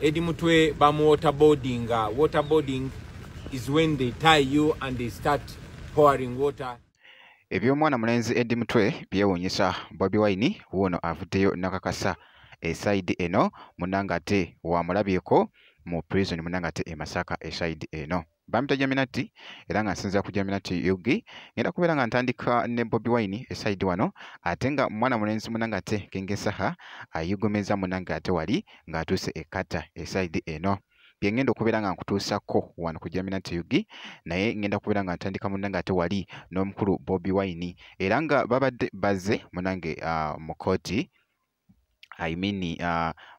Eddie Mutwe bamu waterboarding. Waterboarding is when they tie you and they start pouring water. Eby'omwana mulenzi Eddie Mutwe byewuunyisa. Bobi Wine wuuno avuddeyo nakakasa eside eno munnanga ate wamulabyeko mu prison munnanga ate e Masaka eside eno. Bamita Jaminati era nga nsinza ku Jaminati Yugi ngenda kubeera nga ntandika ne Bobi Wine eside wano ate nga mwana mulenzi munnanga ate Kengesaha ayigomeza munnanga ate wali ng'atuuse ekkata eside eno. Bye ngenda okubeera nga nkutuusako wano ku Jaminati Yugi naye ngenda kubeera nga ntandika munnanga ate wali n'omukulu Bobi Wine era nga babadde bazze munnange mu kooti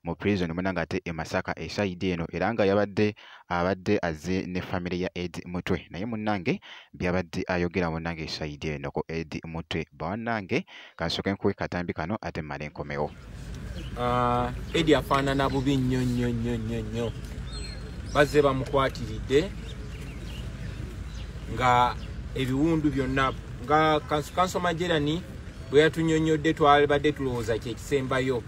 mu prison munnanga ate e Masaka eside eno era nga abadde azze ne family ya Eddie Mutwe naye munnange byabadde ayogera munnange eside eno ko Eddie Mutwe bawannange kansooke nkuwe katambi kano ate mmale enkomewo. Eddie afaanana bubi nnyo bazze bamukwatiridde nga ebiwundu byonna nga Kanso Majerani bwe yatunyonyodde twabadde tulowooza kyekisembayo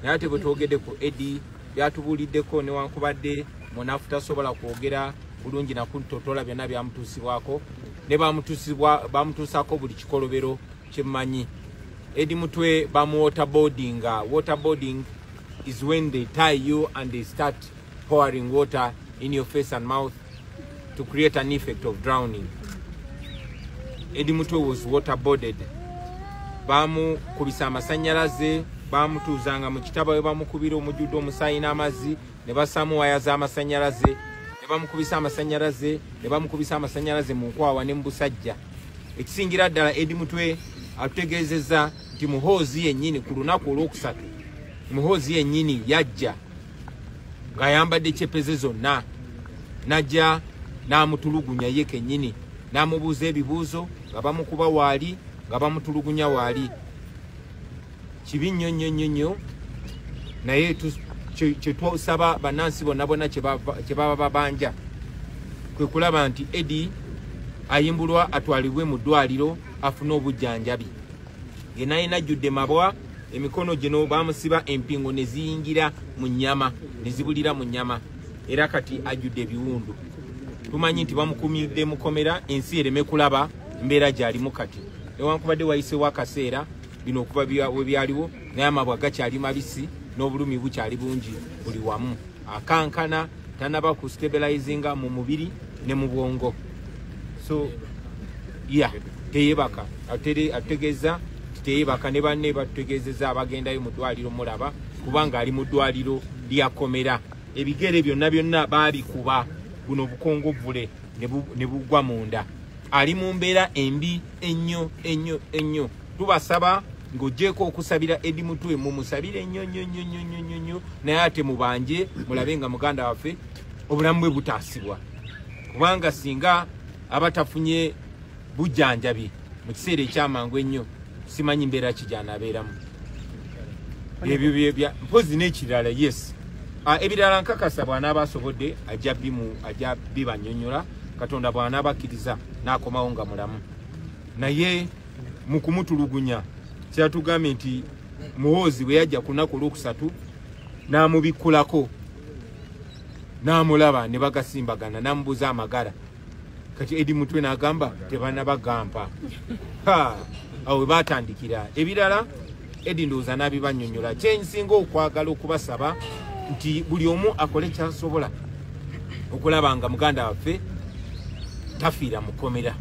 naye ate bwe twogedde ku Eddie byatubuuliddeko newankubadde munafu tasobola kwogera bulungi nakutotola byonna byamutuusibwako ne bamutuusako buli kikolobero kyemmanyi. Eddie Mutwe bamu waterboarding. Waterboarding is when they tie you and they start pouring water in your face and mouth to create an effect of drowning. Eddie Mutwe was waterboarded. Bamu kubisa amasanyalaze, bamutuzanga mu kitabo we bamukubira omujudde omusaayi n'amazzi ne basamu waya z'amasanyalaze ne bamukubisa amasanyalaze mu nkwawa ne mu busajja. Ekisingira ddala Eddie Mutwe atutegeezezza nti muhoozi yennyini ku lunaku olwokusatu muhoozi yennyini yajja ng'ayambadde ekyepeze zonna najja n'amutulugunya ye kennyini n'amubuuza ebibuuzo nga bamukuba waali nga bamutulugunya waali. Kibi nnyo naye kye twasaba bannansi bonna kye baba babanja kwe kulaba nti Eddie ayimbulwa atwalibwe mu ddwaliro afune obujjanjabi. Naye najjudde mabwa emikono gino bamusiba empingo ne ziyingira mu nnyama ne zibulira mu nnyama era kati ajjudde ebiwundu. Tumanyi nti bamukumidde mukomera ensi ereme kulaba mbeera gy'alimu kati newankubadde wayiseewo akaseera bino okuba we byaliwo naye amabwa gakyali mabisi n'obulumi bukyali bungi buli wamu. Akankana tanaba ku stabilizinga mu mubiri ne mu bwongo. So teyebaka ategeeza teyebaka ne banne batutegeezezza abagendayo mu ddwaliro mulaba kubanga ali mu ddwaliro lyakomera. Ebigere byonna baabikuba buno bukongovule ne bugwa munda. Ali mu mbeera embi ennyo. Tubasaba ng'oggyeko okusabira Eddie Mutwe mumusabire nnyo naye ate mubanje mulabe nga muganda waffe obulamu bwe butaasibwa kubanga singa abatafunye bujjanjabi mu kiseera ekyamangu ennyo simanyi mbeera ki gy'anaabeeramu. Ebyo mpozi n'ekirala ebirala nkakasa bw'anaaba asobodde ajja bibanyonnyola Katonda bw'anaabakkiriza n'akomawo nga mulamu. Naye mu kumutulugunya kyatugambye nti muhoozi bwe yajja ku lunaku olwokusatu n'amubikkulako n'amulaba ne bagasimbagana n'amubuuza amagala. Kati Eddie Mutwe n'agamba tebanabagampa. Awo we baatandikira. Ebirala Eddie ndowooza n'abibanyonnyola. Kyensinga okwagala okubasaba nti buli omu akole kyasobola okulaba nga muganda waffe tafiira mukomera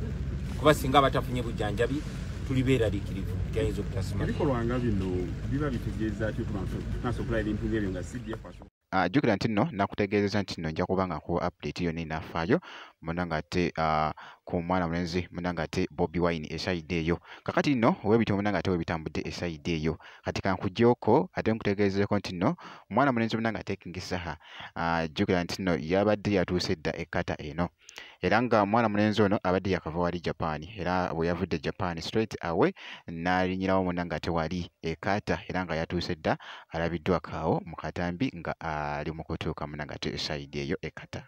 kuba singa abatafunye bujjanjabi tulibeeraliikirivu gyayinza obutasima. Ebikolwa nga bino biba bitegeeza ki tunasobola ebintu ng'ebyo nga CDF jjukira nti nno nakutegeezeza nti nno nja kuba nga ku update yonna enafaayo munnanga ate ku mwana mulenzi munnanga ate Bobi Wine esayidi eyo. Kakati nno weebityo munnanga ate weebitambudde esayidi eyo. Kati kankuggyeko ate nkutegeezezeko nti nno mwana mulenzi munnanga ate Kingisaha jjukira nti nno yabadde yatuuse dda ekkata eno era nga mwana mulenzi ono abadde yakava wali Japan era bwe yavudde Japan straight away n'alinyirawo munnanga ate wali ekkata era nga yatuuse dda alabiddwako awo mu katambi nga ali mu kutuuka munnanga ate esayidi eyo ekkata.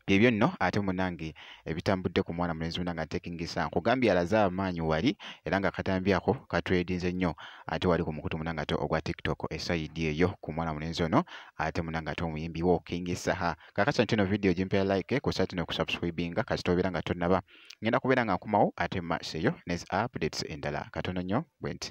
byebyo nno ate munange ebitambudde ku mwana mulenzi munange ate King Sam nkugambye alaze amaanyi wali era nga katambi ako katredinze nnyo ate wali ku mukutu munange ate ogwa TikTok esayidi eyo ku mwana mulenzi ono ate munange ate omuyimbi wo King Sam kakasa ntino video jimpera like kusati no kusubscribinga kasita obeera nga tonnaba ngenda kubeera nga nkumawo ate maaso eyo nezi updates endala katono nnyo bwenti